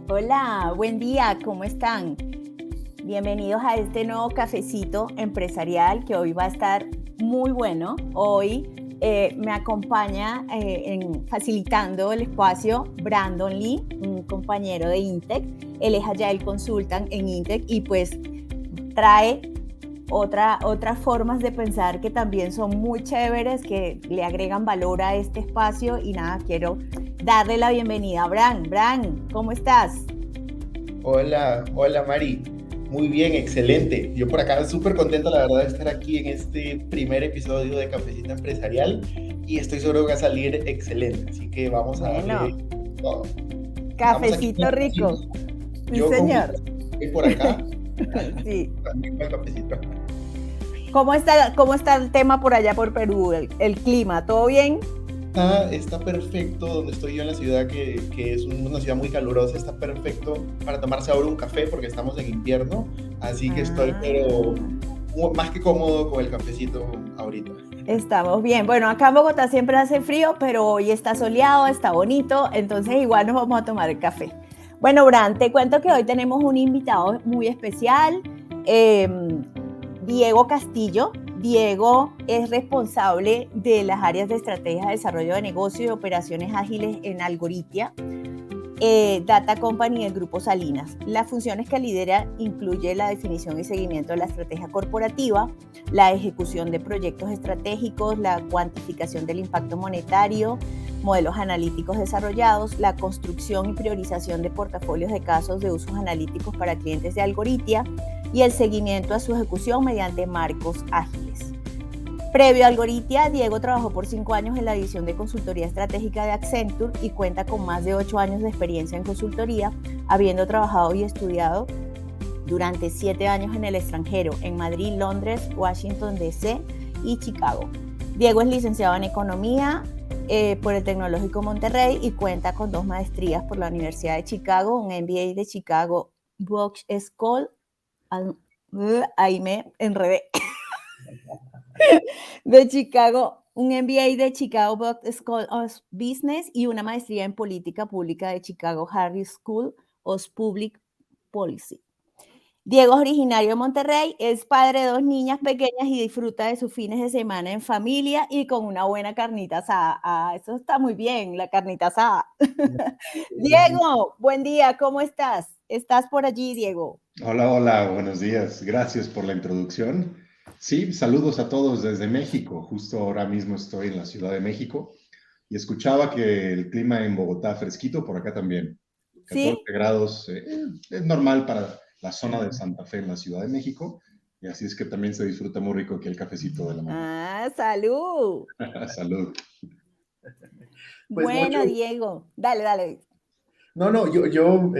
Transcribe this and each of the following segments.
Hola, buen día, ¿cómo están? Bienvenidos a este nuevo cafecito empresarial que hoy va a estar muy bueno. Hoy me acompaña facilitando el espacio Brandon Lee, un compañero de Intec. Él es Agile Consultant en Intec y pues trae otras formas de pensar que también son muy chéveres, que le agregan valor a este espacio. Y nada, quiero darle la bienvenida a Bran. Bran, ¿cómo estás? Hola, hola Mari. Muy bien, excelente. Yo por acá súper contento, la verdad, de estar aquí en este primer episodio de Cafecito Empresarial y estoy seguro que va a salir excelente. Así que vamos a darle Bueno, todo. Estamos aquí en cafecito la cocina, rico. Sí, yo con mi señor. café por acá, Sí. también con el cafecito. ¿Cómo está el tema por allá por Perú? El clima, ¿todo bien? Está perfecto donde estoy yo en la ciudad, que es una ciudad muy calurosa, está perfecto para tomarse ahora un café porque estamos en invierno, así que estoy pero Ah, más que cómodo con el cafecito ahorita. estamos bien. Bueno, acá en Bogotá siempre hace frío, pero hoy está soleado, está bonito, entonces igual nos vamos a tomar el café. Bueno, Bran, te cuento que hoy tenemos un invitado muy especial, eh, Diego Castillo. Diego es responsable de las áreas de estrategia de desarrollo de negocio y operaciones ágiles en Algoritia, Data Company del Grupo Salinas. Las funciones que lidera incluye la definición y seguimiento de la estrategia corporativa, la ejecución de proyectos estratégicos, la cuantificación del impacto monetario, modelos analíticos desarrollados, la construcción y priorización de portafolios de casos de usos analíticos para clientes de Algoritia y el seguimiento a su ejecución mediante marcos ágiles. Previo a Algoritia, Diego trabajó por 5 años en la división de consultoría estratégica de Accenture y cuenta con más de 8 años de experiencia en consultoría, habiendo trabajado y estudiado durante 7 años en el extranjero, en Madrid, Londres, Washington, D.C. y Chicago. Diego es licenciado en Economía por el Tecnológico Monterrey y cuenta con 2 maestrías por la Universidad de Chicago, un MBA de Chicago Box School, ahí me enredé, de Chicago, un MBA de Chicago Box School of Business y una maestría en política pública de Chicago Harris School of Public Policy. Diego es originario de Monterrey, es padre de 2 niñas pequeñas y disfruta de sus fines de semana en familia y con una buena carnita asada. Ah, eso está muy bien, la carnita asada. Diego, buen día, ¿cómo estás? ¿Estás por allí, Diego? Hola, hola, buenos días. Gracias por la introducción. Sí, saludos a todos desde México. Justo ahora mismo estoy en la Ciudad de México y escuchaba que el clima en Bogotá fresquito, por acá también. 14 ¿Sí? grados, es normal para la zona de Santa Fe en la Ciudad de México. Y así es que también se disfruta muy rico aquí el cafecito de la mañana. Ah, salud. Salud. Pues Bueno, mucho. Diego, dale, dale. No, no, yo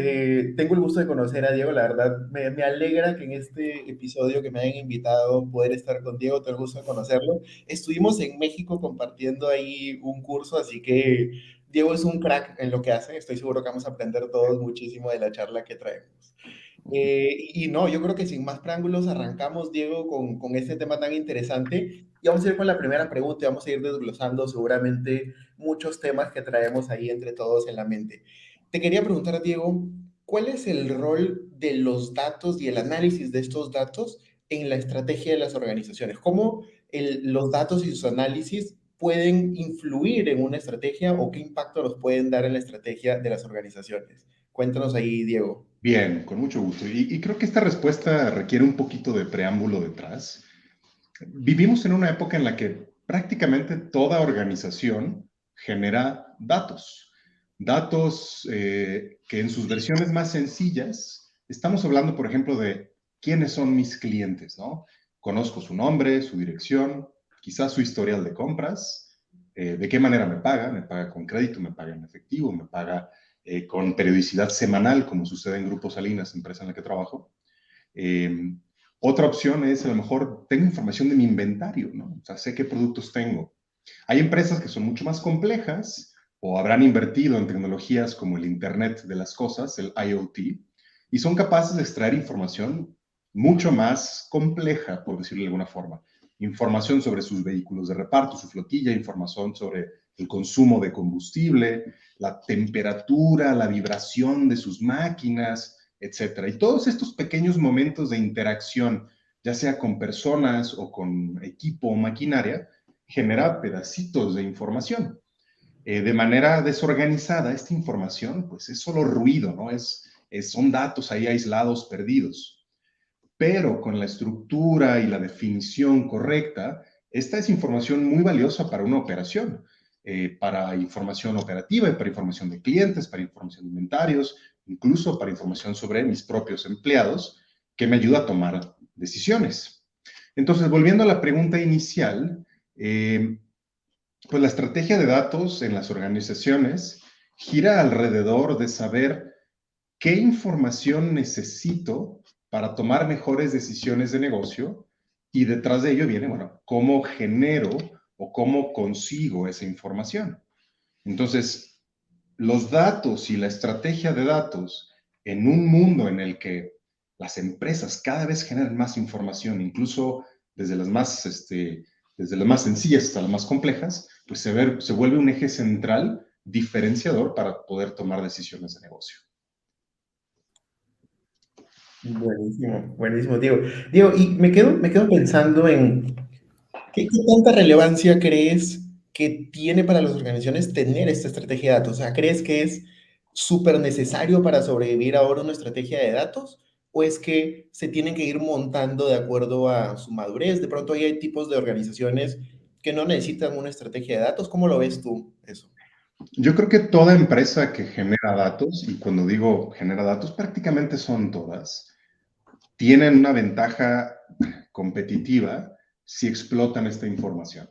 tengo el gusto de conocer a Diego, la verdad me alegra que en este episodio que me hayan invitado poder estar con Diego, tengo el gusto de conocerlo. Estuvimos en México compartiendo ahí un curso, así que Diego es un crack en lo que hace, estoy seguro que vamos a aprender todos muchísimo de la charla que traemos. Y no, yo creo que sin más preámbulos arrancamos, Diego, con este tema tan interesante. Y vamos a ir con la primera pregunta y vamos a ir desglosando seguramente muchos temas que traemos ahí entre todos en la mente. Te quería preguntar, Diego, ¿cuál es el rol de los datos y el análisis de estos datos en la estrategia de las organizaciones? ¿Cómo los datos y sus análisis pueden influir en una estrategia o qué impacto los pueden dar en la estrategia de las organizaciones? Cuéntanos ahí, Diego. Bien, con mucho gusto. Y creo que esta respuesta requiere un poquito de preámbulo detrás. Vivimos en una época en la que prácticamente toda organización genera datos. Datos que en sus versiones más sencillas, estamos hablando, por ejemplo, de quiénes son mis clientes, ¿no? Conozco su nombre, su dirección, quizás su historial de compras, de qué manera me paga con crédito, me paga en efectivo, me paga con periodicidad semanal, como sucede en Grupo Salinas, empresa en la que trabajo. Eh, Otra opción es, a lo mejor, tengo información de mi inventario, ¿no? O sea, sé qué productos tengo. Hay empresas que son mucho más complejas o habrán invertido en tecnologías como el Internet de las cosas, el IoT, y son capaces de extraer información mucho más compleja, por decirlo de alguna forma. Información sobre sus vehículos de reparto, su flotilla, información sobre el consumo de combustible, la temperatura, la vibración de sus máquinas, etcétera. Y todos estos pequeños momentos de interacción, ya sea con personas o con equipo o maquinaria, genera pedacitos de información. De manera desorganizada, esta información, pues es solo ruido, ¿no? Son datos ahí aislados, perdidos. Pero con la estructura y la definición correcta, esta es información muy valiosa para una operación, para información operativa y para información de clientes, para información de inventarios, incluso para información sobre mis propios empleados, que me ayuda a tomar decisiones. Entonces, volviendo a la pregunta inicial, pues la estrategia de datos en las organizaciones gira alrededor de saber qué información necesito para tomar mejores decisiones de negocio y detrás de ello viene, bueno, cómo genero o cómo consigo esa información. Entonces, los datos y la estrategia de datos en un mundo en el que las empresas cada vez generan más información, incluso desde desde las más sencillas hasta las más complejas, pues se vuelve un eje central diferenciador para poder tomar decisiones de negocio. Buenísimo, buenísimo, Diego. Diego, y me quedo pensando en qué tanta relevancia crees que tiene para las organizaciones tener esta estrategia de datos. O sea, ¿crees que es súper necesario para sobrevivir ahora una estrategia de datos? ¿O es que se tienen que ir montando de acuerdo a su madurez? De pronto ahí hay tipos de organizaciones que no necesitan una estrategia de datos. ¿Cómo lo ves tú eso? Yo creo que toda empresa que genera datos, y cuando digo genera datos, prácticamente son todas, tienen una ventaja competitiva si explotan esta información.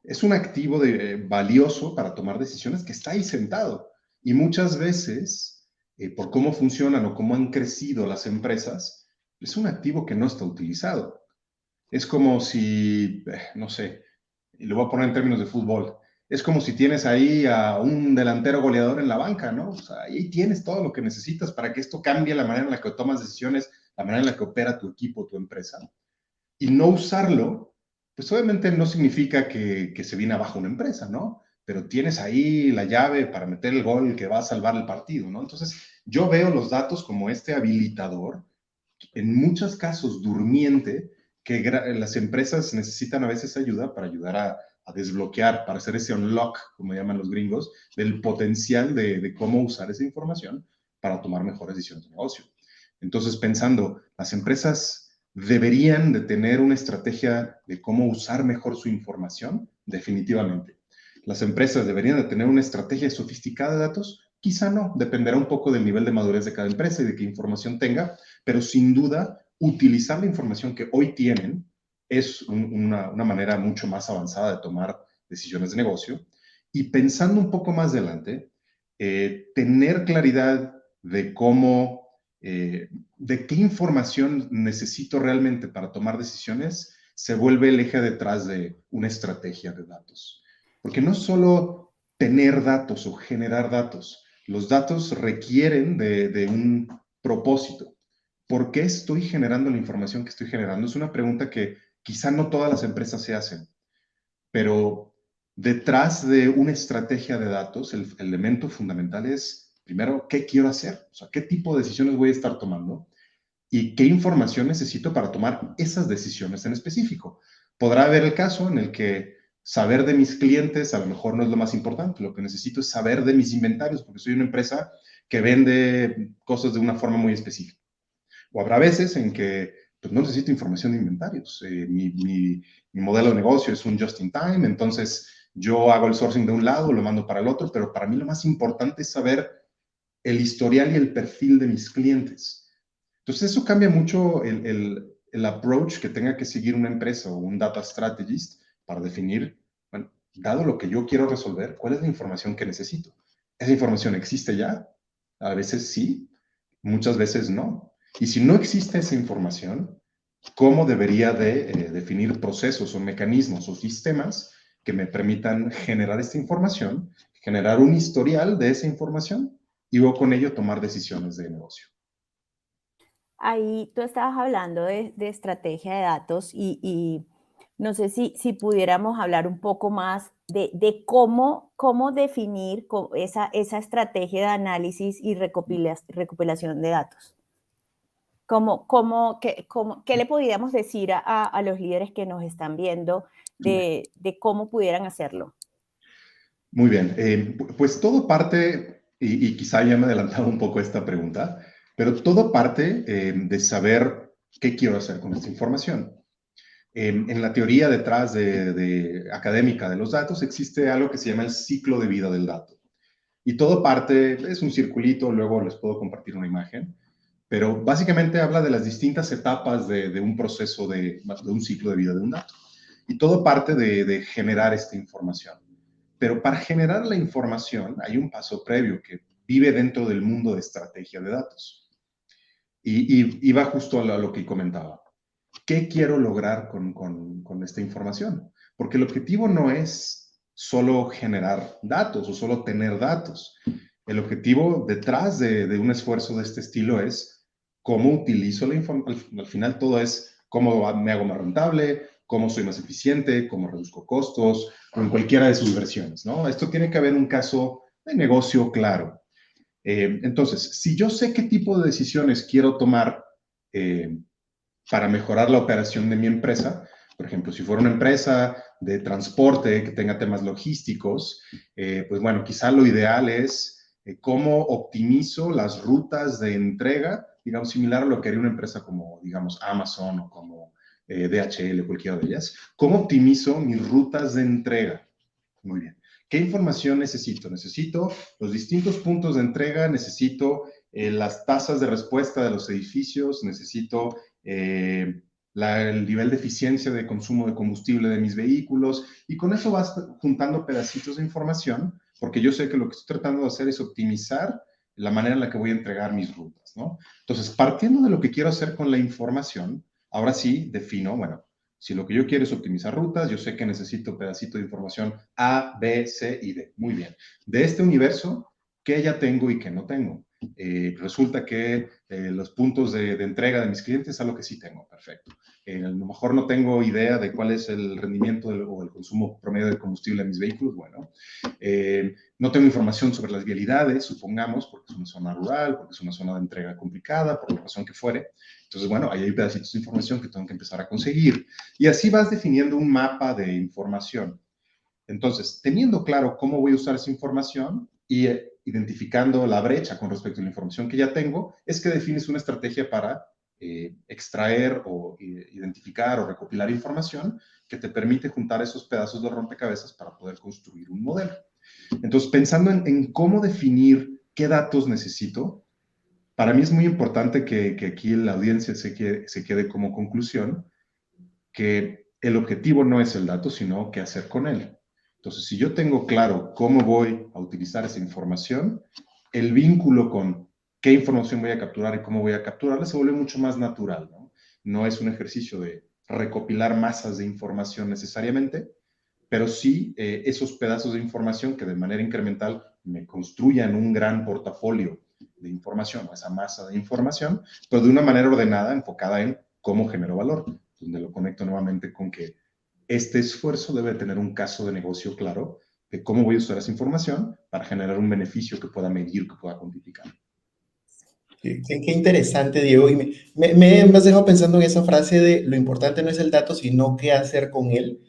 Es un activo valioso para tomar decisiones que está ahí sentado. Y muchas veces, por cómo funcionan o cómo han crecido las empresas, es un activo que no está utilizado. Es como si, no sé, y lo voy a poner en términos de fútbol, es como si tienes ahí a un delantero goleador en la banca, ¿no? O sea, ahí tienes todo lo que necesitas para que esto cambie la manera en la que tomas decisiones, la manera en la que opera tu equipo, tu empresa. Y no usarlo, pues obviamente no significa que se viene abajo una empresa, ¿no? Pero tienes ahí la llave para meter el gol que va a salvar el partido, ¿no? Entonces, yo veo los datos como este habilitador, en muchos casos durmiente, que las empresas necesitan a veces ayuda para ayudar a desbloquear, para hacer ese unlock, como llaman los gringos, del potencial de cómo usar esa información para tomar mejores decisiones de negocio. Entonces, pensando, las empresas deberían de tener una estrategia de cómo usar mejor su información, definitivamente. Las empresas deberían de tener una estrategia sofisticada de datos, quizá no, dependerá un poco del nivel de madurez de cada empresa y de qué información tenga, pero sin duda, utilizar la información que hoy tienen es una manera mucho más avanzada de tomar decisiones de negocio. Y pensando un poco más adelante, tener claridad de cómo, de qué información necesito realmente para tomar decisiones, se vuelve el eje detrás de una estrategia de datos. Porque no solo tener datos o generar datos, los datos requieren de un propósito. ¿Por qué estoy generando la información que estoy generando? Es una pregunta que quizá no todas las empresas se hacen, pero detrás de una estrategia de datos, el elemento fundamental es, primero, ¿qué quiero hacer? O sea, ¿qué tipo de decisiones voy a estar tomando? ¿Y qué información necesito para tomar esas decisiones en específico? Podrá haber el caso en el que saber de mis clientes a lo mejor no es lo más importante. Lo que necesito es saber de mis inventarios, porque soy una empresa que vende cosas de una forma muy específica. O habrá veces en que pues, no necesito información de inventarios. Mi modelo de negocio es un just in time, entonces yo hago el sourcing de un lado, lo mando para el otro, pero para mí lo más importante es saber el historial y el perfil de mis clientes. Entonces eso cambia mucho el approach que tenga que seguir una empresa o un data strategist para definir, bueno, dado lo que yo quiero resolver, ¿cuál es la información que necesito? ¿Esa información existe ya? A veces sí, muchas veces no. Y si no existe esa información, ¿cómo debería de definir procesos o mecanismos o sistemas que me permitan generar esta información, generar un historial de esa información y luego con ello tomar decisiones de negocio? Ahí tú estabas hablando de estrategia de datos y No sé si pudiéramos hablar un poco más de cómo definir esa estrategia de análisis y recopilación de datos. ¿Qué le podríamos decir a los líderes que nos están viendo de cómo pudieran hacerlo? Muy bien, pues todo parte, y quizá ya me he adelantado un poco a esta pregunta, pero todo parte de saber qué quiero hacer con esta información. En la teoría detrás académica de los datos existe algo que se llama el ciclo de vida del dato. Y todo parte, es un circulito, luego les puedo compartir una imagen, pero básicamente habla de las distintas etapas de un proceso de un ciclo de vida de un dato. Y todo parte de generar esta información. Pero para generar la información hay un paso previo que vive dentro del mundo de estrategia de datos. Y va justo a lo que comentaba. ¿Qué quiero lograr con esta información? Porque el objetivo no es solo generar datos o solo tener datos. El objetivo detrás de un esfuerzo de este estilo es cómo utilizo la información. Al final todo es cómo me hago más rentable, cómo soy más eficiente, cómo reduzco costos, o en cualquiera de sus versiones, ¿no? Esto tiene que haber un caso de negocio claro. Entonces, si yo sé qué tipo de decisiones quiero tomar para mejorar la operación de mi empresa. Por ejemplo, si fuera una empresa de transporte que tenga temas logísticos, pues bueno, quizá lo ideal es cómo optimizo las rutas de entrega, digamos, similar a lo que haría una empresa como, digamos, Amazon o como DHL, cualquiera de ellas. ¿Cómo optimizo mis rutas de entrega? Muy bien. ¿Qué información necesito? Necesito los distintos puntos de entrega, necesito las tasas de respuesta de los edificios, necesito el nivel de eficiencia de consumo de combustible de mis vehículos, y con eso vas juntando pedacitos de información, porque yo sé que lo que estoy tratando de hacer es optimizar la manera en la que voy a entregar mis rutas, ¿no? Entonces, partiendo de lo que quiero hacer con la información, ahora sí defino, bueno, si lo que yo quiero es optimizar rutas, yo sé que necesito pedacito de información A, B, C y D. Muy bien. De este universo, ¿qué ya tengo y qué no tengo? Resulta que los puntos de entrega de mis clientes es algo que sí tengo, perfecto. A lo mejor no tengo idea de cuál es el rendimiento o el consumo promedio de combustible de mis vehículos, bueno. No tengo información sobre las vialidades, supongamos, porque es una zona rural, porque es una zona de entrega complicada, por la razón que fuere. Entonces, bueno, ahí hay pedacitos de información que tengo que empezar a conseguir. Y así vas definiendo un mapa de información. Entonces, teniendo claro cómo voy a usar esa información y identificando la brecha con respecto a la información que ya tengo, es que defines una estrategia para extraer o identificar o recopilar información que te permite juntar esos pedazos de rompecabezas para poder construir un modelo. Entonces, pensando en cómo definir qué datos necesito, para mí es muy importante que aquí la audiencia se quede como conclusión que el objetivo no es el dato, sino qué hacer con él. Entonces, si yo tengo claro cómo voy a utilizar esa información, el vínculo con qué información voy a capturar y cómo voy a capturarla se vuelve mucho más natural, ¿no? No es un ejercicio de recopilar masas de información necesariamente, pero sí esos pedazos de información que de manera incremental me construyan un gran portafolio de información, o esa masa de información, pero de una manera ordenada, enfocada en cómo genero valor, donde lo conecto nuevamente con que este esfuerzo debe tener un caso de negocio claro de cómo voy a usar esa información para generar un beneficio que pueda medir, que pueda cuantificar. Qué interesante, Diego. Y me has dejado pensando en esa frase de lo importante no es el dato, sino qué hacer con él.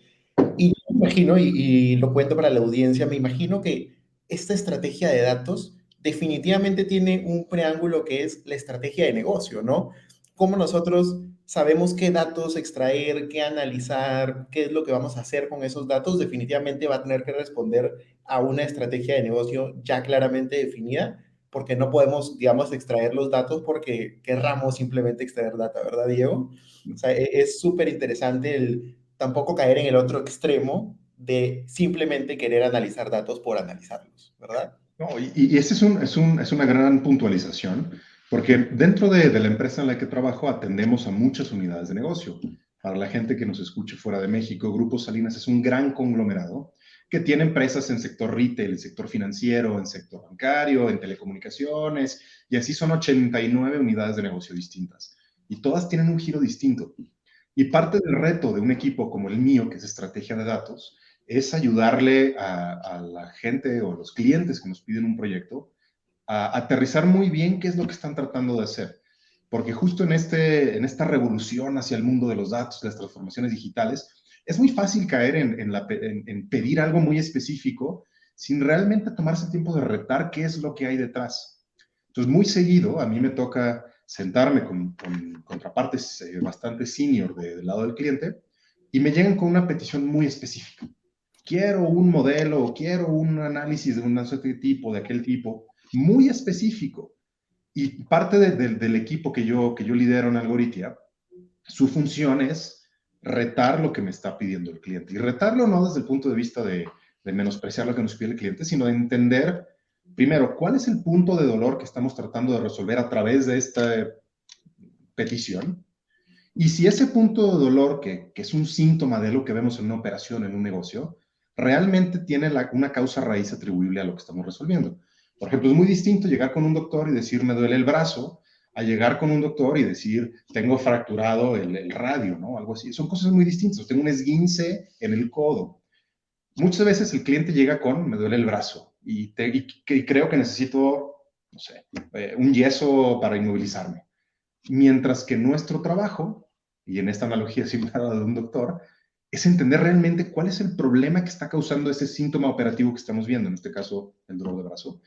Y yo me imagino, y lo cuento para la audiencia, me imagino que esta estrategia de datos definitivamente tiene un preámbulo que es la estrategia de negocio, ¿no? Cómo nosotros sabemos qué datos extraer, qué analizar, qué es lo que vamos a hacer con esos datos, definitivamente va a tener que responder a una estrategia de negocio ya claramente definida, porque no podemos, digamos, extraer los datos porque querramos simplemente extraer data, ¿verdad, Diego? O sea, es súper interesante el tampoco caer en el otro extremo de simplemente querer analizar datos por analizarlos, ¿verdad? No, y ese es una gran puntualización, porque dentro de la empresa en la que trabajo atendemos a muchas unidades de negocio. Para la gente que nos escuche fuera de México, Grupo Salinas es un gran conglomerado que tiene empresas en sector retail, en sector financiero, en sector bancario, en telecomunicaciones, y así son 89 unidades de negocio distintas. Y todas tienen un giro distinto. Y parte del reto de un equipo como el mío, que es estrategia de datos, es ayudarle a la gente o los clientes que nos piden un proyecto a aterrizar muy bien qué es lo que están tratando de hacer. Porque justo en esta revolución hacia el mundo de los datos, las transformaciones digitales, es muy fácil caer en pedir algo muy específico sin realmente tomarse el tiempo de retar qué es lo que hay detrás. Entonces, muy seguido a mí me toca sentarme con contrapartes bastante senior del lado del cliente y me llegan con una petición muy específica. Quiero un modelo, quiero un análisis de un tipo, de aquel tipo, muy específico. Y parte del equipo que yo lidero en Algoritia, su función es retar lo que me está pidiendo el cliente. Y retarlo no desde el punto de vista de menospreciar lo que nos pide el cliente, sino de entender, primero, cuál es el punto de dolor que estamos tratando de resolver a través de esta petición. Y si ese punto de dolor, que es un síntoma de lo que vemos en una operación, en un negocio, realmente tiene una causa raíz atribuible a lo que estamos resolviendo. Por ejemplo, es muy distinto llegar con un doctor y decir me duele el brazo, a llegar con un doctor y decir tengo fracturado el radio, ¿no? Algo así. Son cosas muy distintas. Tengo un esguince en el codo. Muchas veces el cliente llega con me duele el brazo y creo que necesito, no sé, un yeso para inmovilizarme. Mientras que nuestro trabajo, y en esta analogía similar a la de un doctor, es entender realmente cuál es el problema que está causando ese síntoma operativo que estamos viendo, en este caso el dolor de brazo.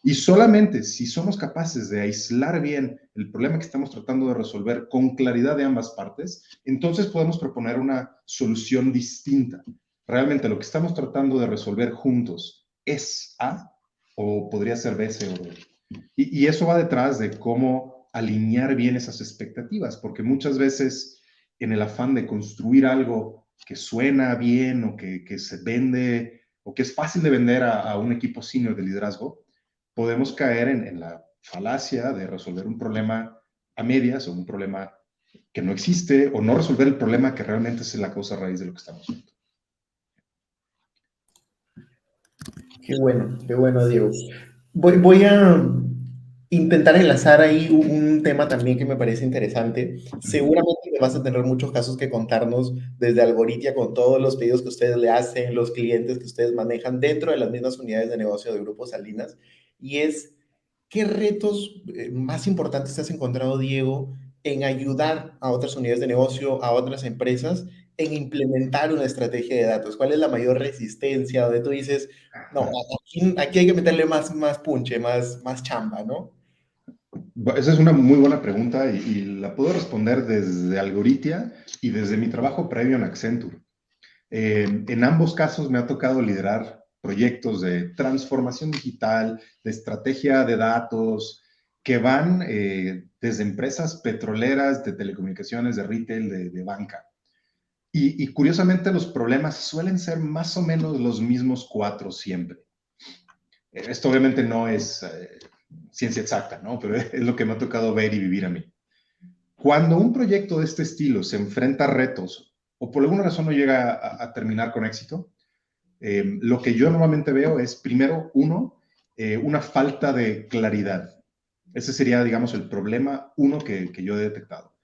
Y solamente si somos capaces de aislar bien el problema que estamos tratando de resolver con claridad de ambas partes, entonces podemos proponer una solución distinta. Realmente lo que estamos tratando de resolver juntos es A, o podría ser B, C o D. Y eso va detrás de cómo alinear bien esas expectativas, porque muchas veces en el afán de construir algo que suena bien o que se vende o que es fácil de vender a un equipo senior de liderazgo, podemos caer en la falacia de resolver un problema a medias o un problema que no existe o no resolver el problema que realmente es la causa raíz de lo que estamos viendo. Qué bueno, Diego. Voy a intentar enlazar ahí un tema también que me parece interesante. Seguramente vas a tener muchos casos que contarnos desde Algoritia con todos los pedidos que ustedes le hacen, los clientes que ustedes manejan dentro de las mismas unidades de negocio de Grupo Salinas. Y es, ¿qué retos más importantes has encontrado, Diego, en ayudar a otras unidades de negocio, a otras empresas, en implementar una estrategia de datos? ¿Cuál es la mayor resistencia? Donde tú dices, no, aquí hay que meterle más punche, más chamba, ¿no? Esa es una muy buena pregunta y la puedo responder desde Algoritia y desde mi trabajo previo en Accenture. En ambos casos me ha tocado liderar proyectos de transformación digital, de estrategia de datos, que van desde empresas petroleras, de telecomunicaciones, de retail, de banca. Y curiosamente los problemas suelen ser más o menos los mismos cuatro siempre. Esto obviamente no es ciencia exacta, ¿no? Pero es lo que me ha tocado ver y vivir a mí. Cuando un proyecto de este estilo se enfrenta a retos o por alguna razón no llega a terminar con éxito, lo que yo normalmente veo es, primero, una falta de claridad. Ese sería, digamos, el problema uno que yo he detectado.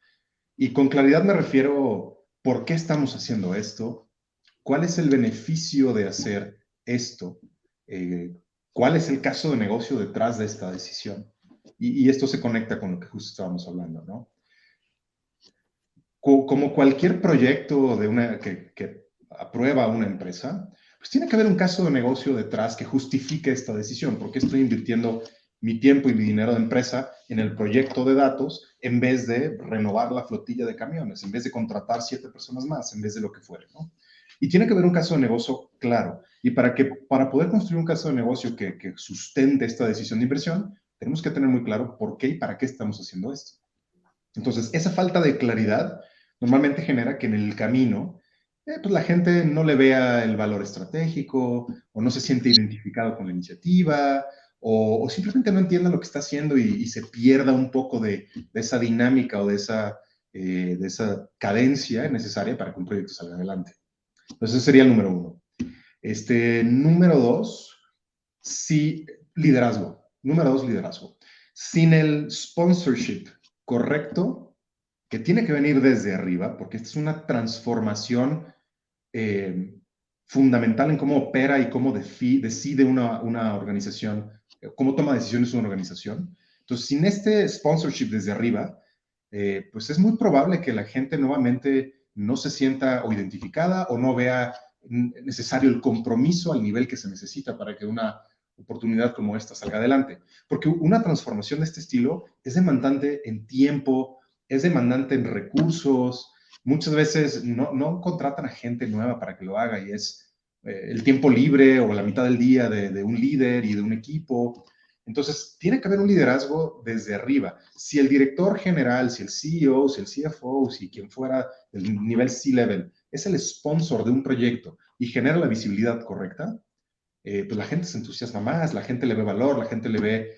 Y con claridad me refiero, ¿por qué estamos haciendo esto? ¿Cuál es el beneficio de hacer esto? ¿Cuál es el caso de negocio detrás de esta decisión? Y esto se conecta con lo que justo estábamos hablando, ¿no? Como cualquier proyecto que aprueba una empresa, pues tiene que haber un caso de negocio detrás que justifique esta decisión. ¿Por qué estoy invirtiendo mi tiempo y mi dinero de empresa en el proyecto de datos en vez de renovar la flotilla de camiones, en vez de contratar 7 personas más, en vez de lo que fuere, ¿no? Y tiene que haber un caso de negocio claro. Y para poder construir un caso de negocio que sustente esta decisión de inversión, tenemos que tener muy claro por qué y para qué estamos haciendo esto. Entonces, esa falta de claridad normalmente genera que en el camino, pues la gente no le vea el valor estratégico o no se siente identificado con la iniciativa o simplemente no entienda lo que está haciendo y se pierda un poco de esa dinámica o de esa cadencia necesaria para que un proyecto salga adelante. Entonces, ese sería el número uno. Número dos, sí, liderazgo. Número dos, liderazgo. Sin el sponsorship correcto, que tiene que venir desde arriba, porque esta es una transformación fundamental en cómo opera y cómo decide una organización, cómo toma decisiones una organización. Entonces, sin este sponsorship desde arriba, pues es muy probable que la gente nuevamente no se sienta o identificada o no vea necesario el compromiso al nivel que se necesita para que una oportunidad como esta salga adelante. Porque una transformación de este estilo es demandante en tiempo, es demandante en recursos. Muchas veces no contratan a gente nueva para que lo haga y es el tiempo libre o la mitad del día de un líder y de un equipo. Entonces, tiene que haber un liderazgo desde arriba. Si el director general, si el CEO, si el CFO, si quien fuera del nivel C-level es el sponsor de un proyecto y genera la visibilidad correcta, pues la gente se entusiasma más, la gente le ve valor, la gente le ve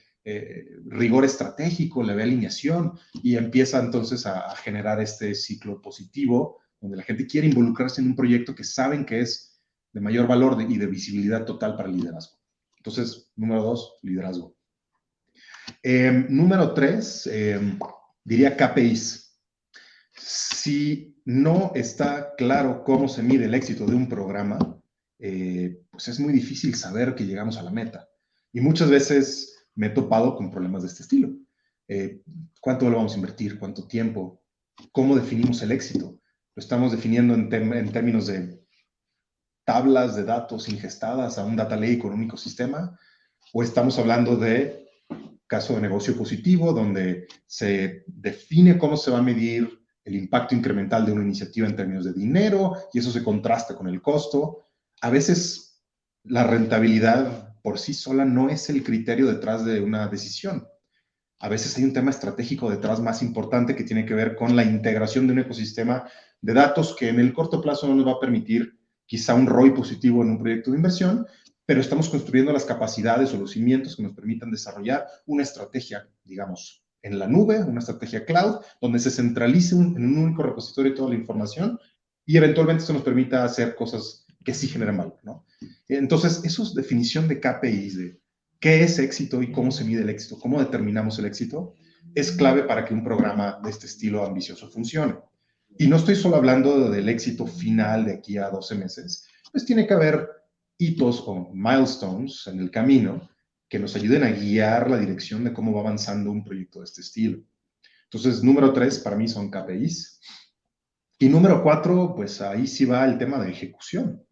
rigor estratégico, le ve alineación y empieza entonces a generar este ciclo positivo donde la gente quiere involucrarse en un proyecto que saben que es de mayor valor y de visibilidad total para el liderazgo. Entonces, número 2, liderazgo. Número 3, diría KPIs. Si no está claro cómo se mide el éxito de un programa, pues es muy difícil saber que llegamos a la meta. Y muchas veces me he topado con problemas de este estilo. ¿Cuánto lo vamos a invertir? ¿Cuánto tiempo? ¿Cómo definimos el éxito? ¿Lo estamos definiendo en términos de tablas de datos ingestadas a un data lake con un único sistema? ¿O estamos hablando de caso de negocio positivo, donde se define cómo se va a medir el impacto incremental de una iniciativa en términos de dinero y eso se contrasta con el costo? A veces la rentabilidad por sí sola no es el criterio detrás de una decisión. A veces hay un tema estratégico detrás más importante que tiene que ver con la integración de un ecosistema de datos que en el corto plazo no nos va a permitir quizá un ROI positivo en un proyecto de inversión, pero estamos construyendo las capacidades o los cimientos que nos permitan desarrollar una estrategia, digamos, en la nube, una estrategia cloud, donde se centralice en un único repositorio toda la información y eventualmente eso nos permita hacer cosas que sí generan valor, ¿no? Entonces, eso es definición de KPIs, de qué es éxito y cómo se mide el éxito, cómo determinamos el éxito, es clave para que un programa de este estilo ambicioso funcione. Y no estoy solo hablando del éxito final de aquí a 12 meses, pues tiene que haber hitos o milestones en el camino que nos ayuden a guiar la dirección de cómo va avanzando un proyecto de este estilo. Entonces, número 3 para mí son KPIs. Y número 4, pues ahí sí va el tema de ejecución.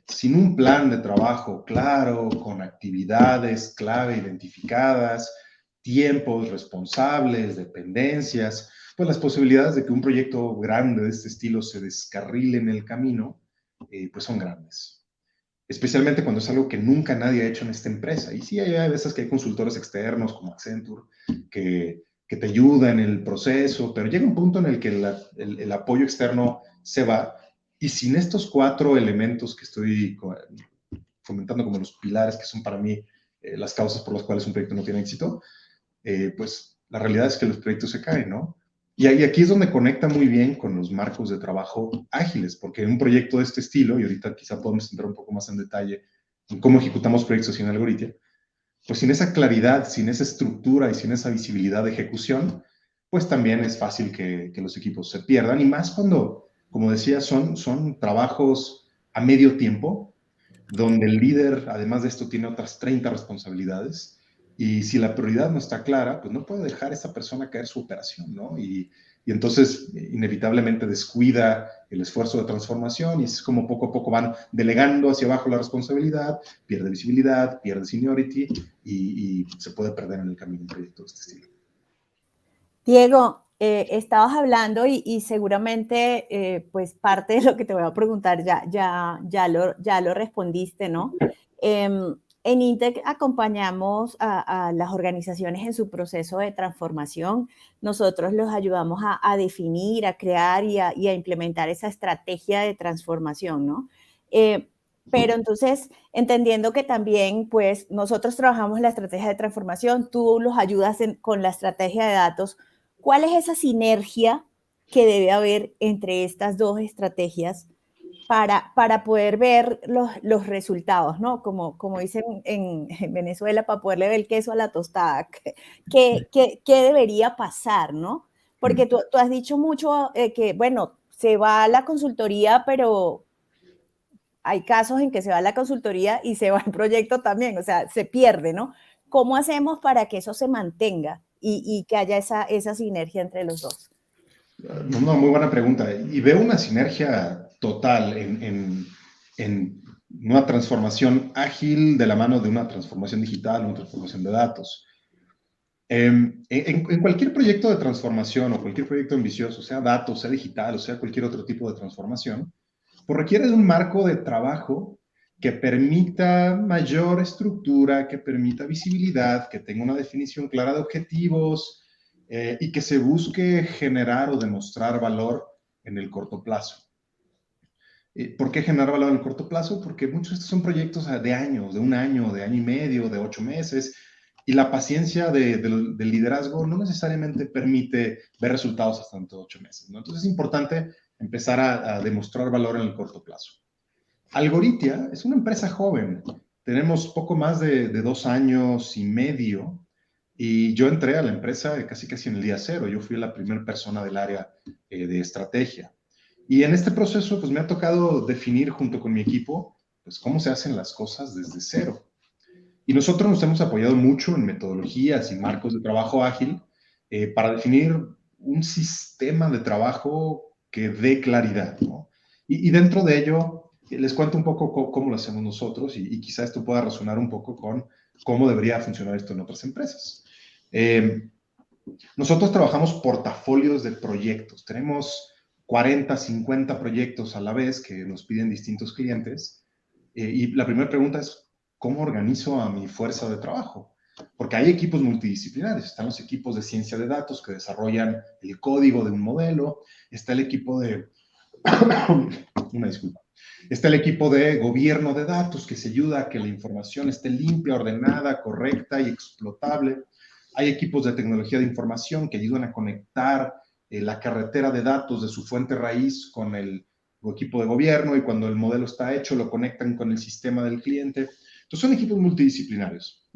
Sin un plan de trabajo claro, con actividades clave identificadas, tiempos responsables, dependencias, pues las posibilidades de que un proyecto grande de este estilo se descarrile en el camino, pues son grandes. Especialmente cuando es algo que nunca nadie ha hecho en esta empresa. Y sí, hay veces que hay consultores externos como Accenture que te ayudan en el proceso, pero llega un punto en el que el apoyo externo se va. Y sin estos 4 elementos que estoy fomentando como los pilares que son para mí las causas por las cuales un proyecto no tiene éxito, pues la realidad es que los proyectos se caen, ¿no? Y aquí es donde conecta muy bien con los marcos de trabajo ágiles, porque en un proyecto de este estilo, y ahorita quizá podemos entrar un poco más en detalle en cómo ejecutamos proyectos sin algoritmo, pues sin esa claridad, sin esa estructura y sin esa visibilidad de ejecución, pues también es fácil que los equipos se pierdan, y más cuando, como decía, son trabajos a medio tiempo, donde el líder, además de esto, tiene otras 30 responsabilidades, y si la prioridad no está clara, pues no puede dejar a esa persona caer su operación, ¿no? Y entonces, inevitablemente descuida el esfuerzo de transformación y es como poco a poco van delegando hacia abajo la responsabilidad, pierde visibilidad, pierde seniority y se puede perder en el camino un proyecto de este estilo. Diego, estabas hablando y seguramente pues parte de lo que te voy a preguntar ya lo respondiste, ¿no? En INTEC acompañamos a las organizaciones en su proceso de transformación. Nosotros los ayudamos a definir, a crear y a implementar esa estrategia de transformación, ¿no? Pero entonces, entendiendo que también, pues, nosotros trabajamos la estrategia de transformación, tú los ayudas con la estrategia de datos. ¿Cuál es esa sinergia que debe haber entre estas dos estrategias para poder ver los resultados, ¿no? Como dicen en Venezuela, para poderle ver el queso a la tostada. ¿Qué debería pasar, no? Porque tú has dicho mucho que, bueno, se va a la consultoría, pero hay casos en que se va a la consultoría y se va el proyecto también, o sea, se pierde, ¿no? ¿Cómo hacemos para que eso se mantenga y que haya esa sinergia entre los dos? Una muy buena pregunta. Y veo una sinergia total en una transformación ágil de la mano de una transformación digital, una transformación de datos. En cualquier proyecto de transformación o cualquier proyecto ambicioso, sea datos, sea digital o sea cualquier otro tipo de transformación, pues requiere de un marco de trabajo que permita mayor estructura, que permita visibilidad, que tenga una definición clara de objetivos y que se busque generar o demostrar valor en el corto plazo. ¿Por qué generar valor en el corto plazo? Porque muchos de estos son proyectos de años, de año y medio, de 8 meses, y la paciencia del liderazgo no necesariamente permite ver resultados hasta dentro de 8 meses, ¿no? Entonces es importante empezar a demostrar valor en el corto plazo. Algoritia es una empresa joven. Tenemos poco más de 2 años y medio y yo entré a la empresa casi en el día cero. Yo fui la primera persona del área de estrategia. Y en este proceso, pues me ha tocado definir junto con mi equipo, pues cómo se hacen las cosas desde cero. Y nosotros nos hemos apoyado mucho en metodologías y marcos de trabajo ágil para definir un sistema de trabajo que dé claridad, ¿no? Y dentro de ello, les cuento un poco cómo lo hacemos nosotros y quizá esto pueda resonar un poco con cómo debería funcionar esto en otras empresas. Nosotros trabajamos portafolios de proyectos. Tenemos 40, 50 proyectos a la vez que nos piden distintos clientes. Y la primera pregunta es, ¿cómo organizo a mi fuerza de trabajo? Porque hay equipos multidisciplinarios. Están los equipos de ciencia de datos que desarrollan el código de un modelo. Está el equipo de... Una disculpa. Está el equipo de gobierno de datos que se ayuda a que la información esté limpia, ordenada, correcta y explotable. Hay equipos de tecnología de información que ayudan a conectar la carretera de datos de su fuente raíz con el equipo de gobierno y cuando el modelo está hecho lo conectan con el sistema del cliente. Entonces son equipos multidisciplinarios.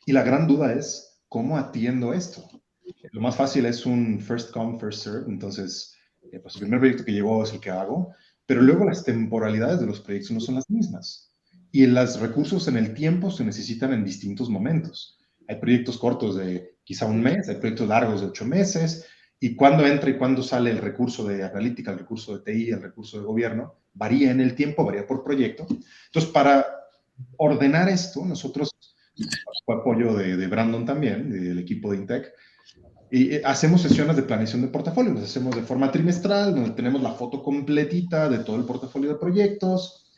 Y la gran duda es, ¿cómo atiendo esto? Lo más fácil es un first come, first serve. Entonces, pues el primer proyecto que llegó es el que hago, pero luego las temporalidades de los proyectos no son las mismas. Y los recursos en el tiempo se necesitan en distintos momentos. Hay proyectos cortos de quizá un mes, hay proyectos largos de 8 meses, y cuándo entra y cuándo sale el recurso de analítica, el recurso de TI, el recurso de gobierno, varía en el tiempo, varía por proyecto. Entonces, para ordenar esto, nosotros, con apoyo de Brandon también, del equipo de Intec, y hacemos sesiones de planeación de portafolio, las hacemos de forma trimestral, donde tenemos la foto completita de todo el portafolio de proyectos,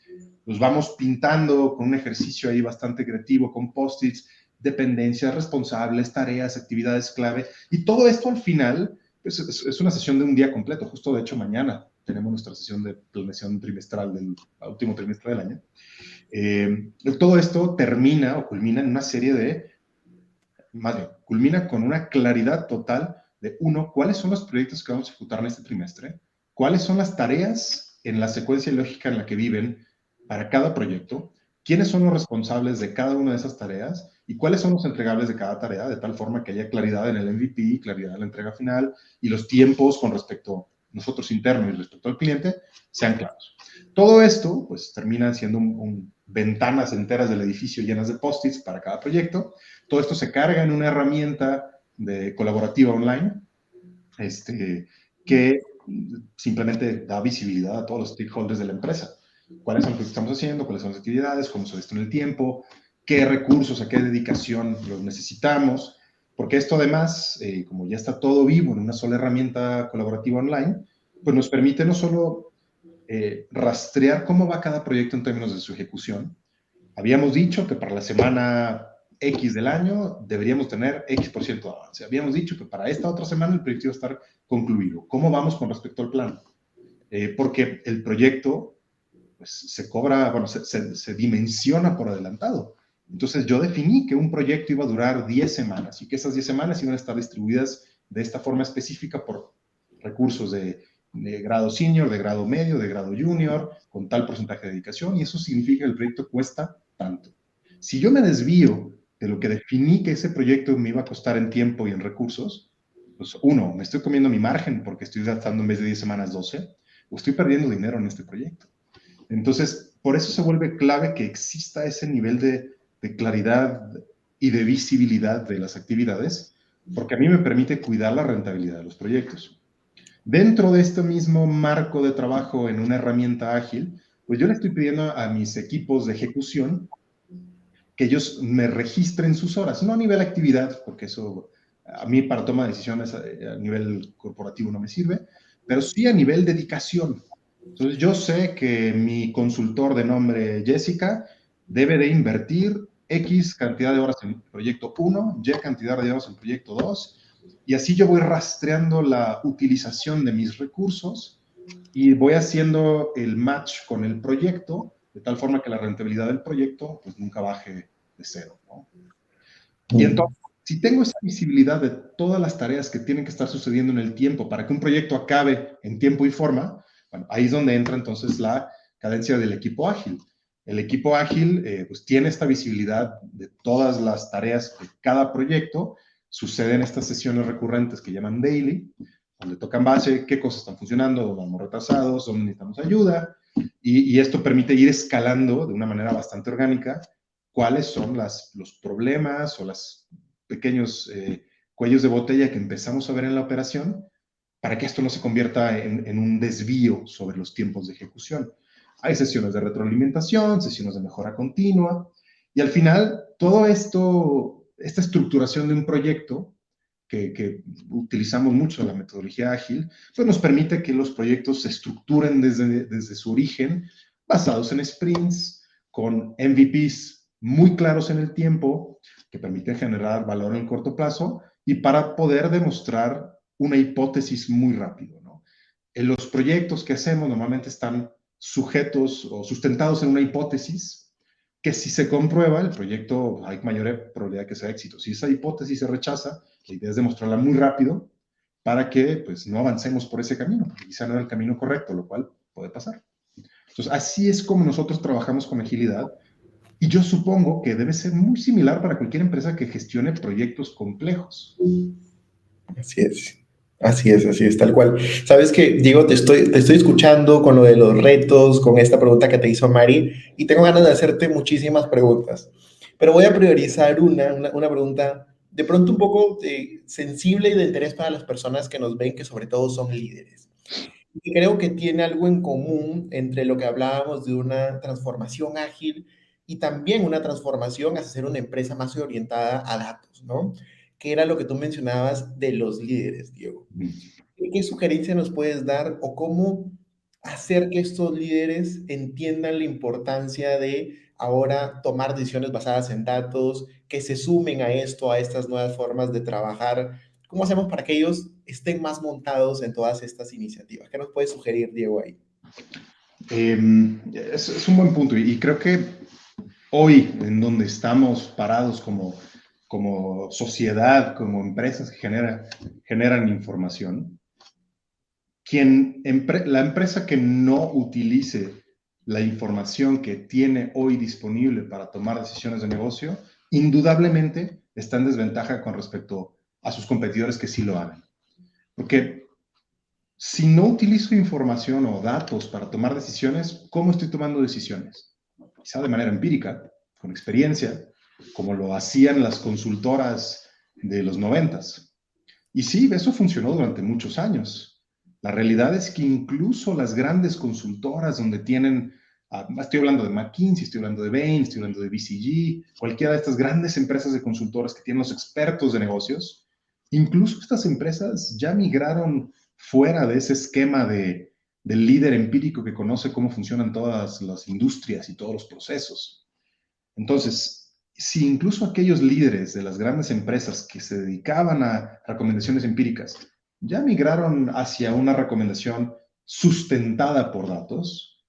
los vamos pintando con un ejercicio ahí bastante creativo, con post-its, dependencias, responsables, tareas, actividades clave, y todo esto al final pues, es una sesión de un día completo. Justo de hecho mañana tenemos nuestra sesión de planeación trimestral del último trimestre del año. Todo esto termina o culmina en una serie de, más bien, culmina con una claridad total de, uno, cuáles son los proyectos que vamos a ejecutar en este trimestre, cuáles son las tareas en la secuencia lógica en la que viven para cada proyecto, quiénes son los responsables de cada una de esas tareas y cuáles son los entregables de cada tarea, de tal forma que haya claridad en el MVP, claridad en la entrega final y los tiempos con respecto a nosotros internos y respecto al cliente sean claros. Todo esto, pues, termina siendo ventanas enteras del edificio llenas de post-its para cada proyecto. Todo esto se carga en una herramienta de colaborativa online, que simplemente da visibilidad a todos los stakeholders de la empresa. ¿Cuáles son los que estamos haciendo? ¿Cuáles son las actividades? ¿Cómo se gestiona el tiempo? ¿Qué recursos, a qué dedicación los necesitamos? Porque esto además, como ya está todo vivo en una sola herramienta colaborativa online, pues nos permite no solo rastrear cómo va cada proyecto en términos de su ejecución. Habíamos dicho que para la semana X del año deberíamos tener X% de avance. Habíamos dicho que para esta otra semana el proyecto iba a estar concluido. ¿Cómo vamos con respecto al plan? Porque el proyecto pues, se cobra, bueno, se dimensiona por adelantado. Entonces yo definí que un proyecto iba a durar 10 semanas y que esas 10 semanas iban a estar distribuidas de esta forma específica por recursos de grado senior, de grado medio, de grado junior, con tal porcentaje de dedicación, y eso significa que el proyecto cuesta tanto. Si yo me desvío de lo que definí que ese proyecto me iba a costar en tiempo y en recursos, pues uno, me estoy comiendo mi margen porque estoy gastando en vez de 10 semanas 12, o estoy perdiendo dinero en este proyecto. Entonces, por eso se vuelve clave que exista ese nivel de claridad y de visibilidad de las actividades, porque a mí me permite cuidar la rentabilidad de los proyectos. Dentro de este mismo marco de trabajo en una herramienta ágil, pues yo le estoy pidiendo a mis equipos de ejecución que ellos me registren sus horas, no a nivel actividad, porque eso a mí para toma de decisiones a nivel corporativo no me sirve, pero sí a nivel dedicación. Entonces yo sé que mi consultor de nombre Jessica debe de invertir X cantidad de horas en proyecto 1, Y cantidad de horas en proyecto 2, y así yo voy rastreando la utilización de mis recursos y voy haciendo el match con el proyecto, de tal forma que la rentabilidad del proyecto pues nunca baje de cero, ¿no? Y entonces, si tengo esa visibilidad de todas las tareas que tienen que estar sucediendo en el tiempo para que un proyecto acabe en tiempo y forma, bueno, ahí es donde entra entonces la cadencia del equipo ágil. El equipo ágil pues tiene esta visibilidad de todas las tareas de cada proyecto, suceden estas sesiones recurrentes que llaman daily, donde tocan base, qué cosas están funcionando, dónde vamos retrasados, dónde necesitamos ayuda, y esto permite ir escalando de una manera bastante orgánica cuáles son los problemas o los pequeños cuellos de botella que empezamos a ver en la operación para que esto no se convierta en un desvío sobre los tiempos de ejecución. Hay sesiones de retroalimentación, sesiones de mejora continua, y al final todo esto, esta estructuración de un proyecto, que utilizamos mucho la metodología ágil, pues nos permite que los proyectos se estructuren desde su origen, basados en sprints, con MVPs muy claros en el tiempo, que permiten generar valor en el corto plazo, y para poder demostrar una hipótesis muy rápido, ¿no? En los proyectos que hacemos normalmente están sujetos o sustentados en una hipótesis que si se comprueba el proyecto hay mayor probabilidad de que sea éxito. Si esa hipótesis se rechaza, la idea es demostrarla muy rápido para que pues, no avancemos por ese camino, porque quizá no era el camino correcto, lo cual puede pasar. Entonces, así es como nosotros trabajamos con agilidad, y yo supongo que debe ser muy similar para cualquier empresa que gestione proyectos complejos. Así es. Así es, tal cual. Sabes que, Diego, te estoy escuchando con lo de los retos, con esta pregunta que te hizo Mari, y tengo ganas de hacerte muchísimas preguntas. Pero voy a priorizar una pregunta de pronto un poco sensible y de interés para las personas que nos ven, que sobre todo son líderes. Y creo que tiene algo en común entre lo que hablábamos de una transformación ágil y también una transformación hacia ser una empresa más orientada a datos, ¿no? Que era lo que tú mencionabas de los líderes, Diego. ¿Qué sugerencia nos puedes dar o cómo hacer que estos líderes entiendan la importancia de ahora tomar decisiones basadas en datos, que se sumen a esto, a estas nuevas formas de trabajar? ¿Cómo hacemos para que ellos estén más montados en todas estas iniciativas? ¿Qué nos puedes sugerir, Diego, ahí? Es un buen punto, y creo que hoy, en donde estamos parados como sociedad, como empresas que generan información, la empresa que no utilice la información que tiene hoy disponible para tomar decisiones de negocio, indudablemente está en desventaja con respecto a sus competidores que sí lo hagan. Porque si no utilizo información o datos para tomar decisiones, ¿cómo estoy tomando decisiones? Quizá de manera empírica, con experiencia, como lo hacían las consultoras de los 90s. Y sí, eso funcionó durante muchos años. La realidad es que incluso las grandes consultoras donde tienen, estoy hablando de McKinsey, estoy hablando de Bain, estoy hablando de BCG, cualquiera de estas grandes empresas de consultoras que tienen los expertos de negocios, incluso estas empresas ya migraron fuera de ese esquema del líder empírico que conoce cómo funcionan todas las industrias y todos los procesos. Entonces, si incluso aquellos líderes de las grandes empresas que se dedicaban a recomendaciones empíricas ya migraron hacia una recomendación sustentada por datos,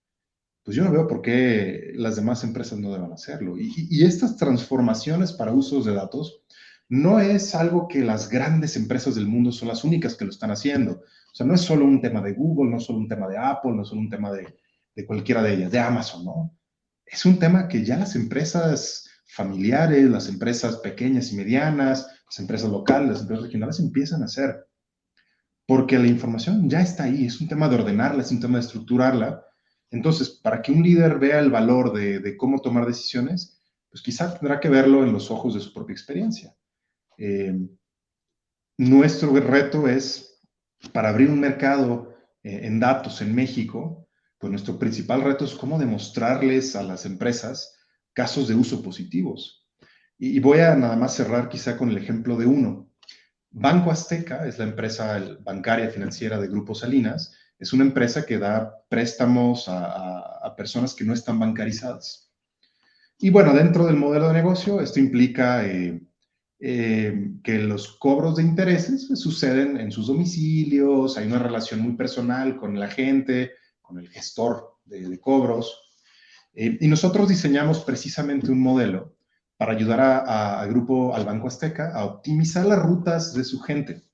pues yo no veo por qué las demás empresas no deban hacerlo. Y estas transformaciones para usos de datos no es algo que las grandes empresas del mundo son las únicas que lo están haciendo. O sea, no es solo un tema de Google, no es solo un tema de Apple, no es solo un tema de cualquiera de ellas, de Amazon, ¿no? Es un tema que ya las empresas familiares, las empresas pequeñas y medianas, las empresas locales, las empresas regionales empiezan a hacer. porque la información ya está ahí, es un tema de ordenarla, es un tema de estructurarla. Entonces, para que un líder vea el valor de cómo tomar decisiones, pues quizá tendrá que verlo en los ojos de su propia experiencia. Nuestro reto es, para abrir un mercado en datos en México, pues nuestro principal reto es cómo demostrarles a las empresas casos de uso positivos. Y voy a nada más cerrar quizá con el ejemplo de uno. Banco Azteca es la empresa bancaria financiera de Grupo Salinas. Es una empresa que da préstamos a personas que no están bancarizadas. Y bueno, dentro del modelo de negocio, esto implica que los cobros de intereses pues, suceden en sus domicilios, hay una relación muy personal con la gente, con el gestor de cobros. Y nosotros diseñamos precisamente un modelo para ayudar al Banco Azteca a optimizar las rutas de su gente.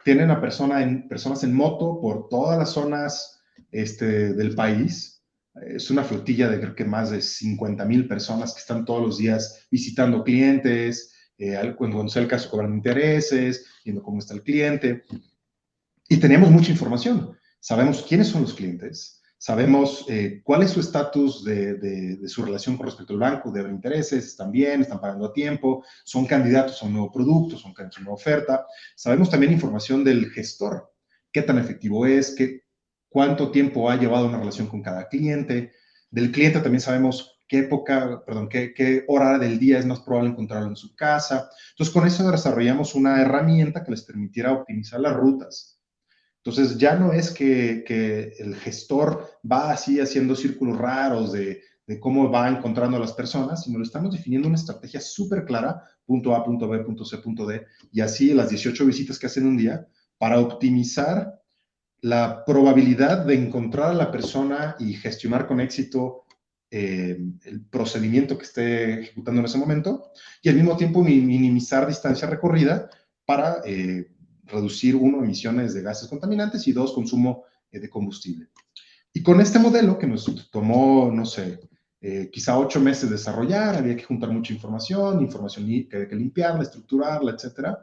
Tienen a personas en moto por todas las zonas del país. Es una flotilla de creo que más de 50,000 personas que están todos los días visitando clientes, cuando sea el caso cobrando intereses, viendo cómo está el cliente. Y tenemos mucha información. Sabemos quiénes son los clientes, sabemos cuál es su estatus de su relación con respecto al banco, deben intereses, están bien, están pagando a tiempo, son candidatos a un nuevo producto, son candidatos a una nueva oferta. Sabemos también información del gestor, qué tan efectivo es, cuánto tiempo ha llevado una relación con cada cliente. Del cliente también sabemos qué hora del día es más probable encontrarlo en su casa. Entonces, con eso desarrollamos una herramienta que les permitiera optimizar las rutas. Entonces, ya no es que el gestor va así haciendo círculos raros de cómo va encontrando a las personas, sino le estamos definiendo una estrategia súper clara, punto A, punto B, punto C, punto D, y así las 18 visitas que hacen un día, para optimizar la probabilidad de encontrar a la persona y gestionar con éxito el procedimiento que esté ejecutando en ese momento, y al mismo tiempo minimizar distancia recorrida para reducir, 1, emisiones de gases contaminantes y 2, consumo de combustible. Y con este modelo que nos tomó, no sé, quizá 8 meses desarrollar, había que juntar mucha información que había que limpiarla, estructurarla, etcétera.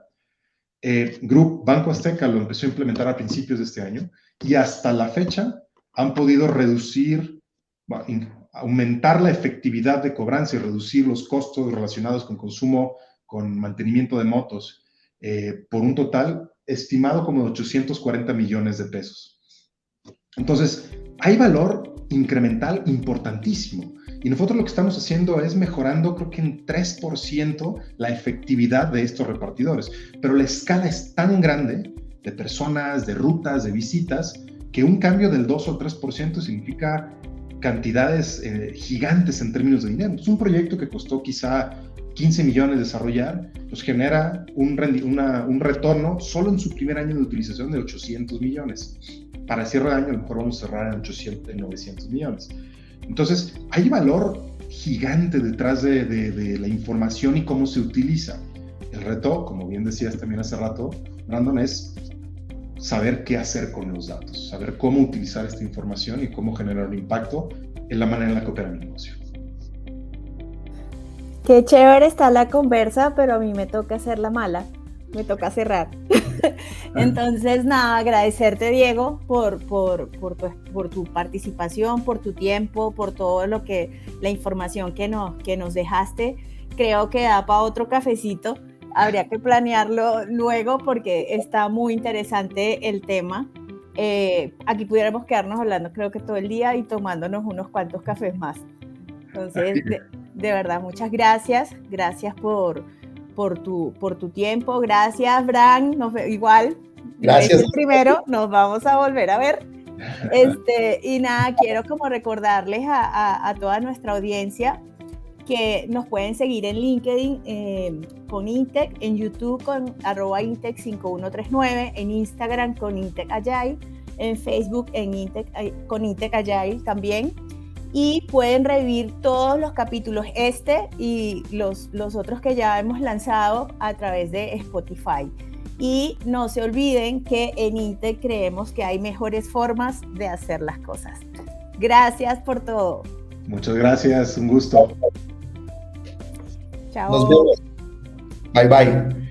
Banco Azteca lo empezó a implementar a principios de este año y hasta la fecha han podido aumentar la efectividad de cobranza y reducir los costos relacionados con consumo, con mantenimiento de motos, por un total estimado como de 840 millones de pesos. Entonces, hay valor incremental importantísimo. Y nosotros lo que estamos haciendo es mejorando, creo que en 3% la efectividad de estos repartidores. Pero la escala es tan grande de personas, de rutas, de visitas, que un cambio del 2 o 3% significa cantidades gigantes en términos de dinero. Entonces, un proyecto que costó quizá 15 millones desarrollar, pues genera un retorno solo en su primer año de utilización de 800 millones. Para el cierre de año, a lo mejor vamos a cerrar en 900 millones. Entonces, hay valor gigante detrás de la información y cómo se utiliza. El reto, como bien decías también hace rato, Brandon, es saber qué hacer con los datos, saber cómo utilizar esta información y cómo generar un impacto en la manera en la que opera mi negocio. Qué chévere está la conversa, pero a mí me toca hacer la mala, me toca cerrar. Entonces, nada, agradecerte, Diego, por tu participación, por tu tiempo, por todo la información que nos dejaste. Creo que da para otro cafecito. Habría que planearlo luego porque está muy interesante el tema. Aquí pudiéramos quedarnos hablando creo que todo el día y tomándonos unos cuantos cafés más. Entonces, de verdad, muchas gracias. Gracias por tu tiempo. Gracias, Bran. Igual, Gracias. el primero, nos vamos a volver a ver. Y nada, quiero como recordarles a toda nuestra audiencia que nos pueden seguir en LinkedIn con Intec, en YouTube con @Intec5139, en Instagram con Intec Agile, en Facebook con Intec Agile también. Y pueden revivir todos los capítulos y los otros que ya hemos lanzado a través de Spotify. Y no se olviden que en Intec creemos que hay mejores formas de hacer las cosas. Gracias por todo. Muchas gracias, un gusto. Chao. Nos vemos. Bye, bye.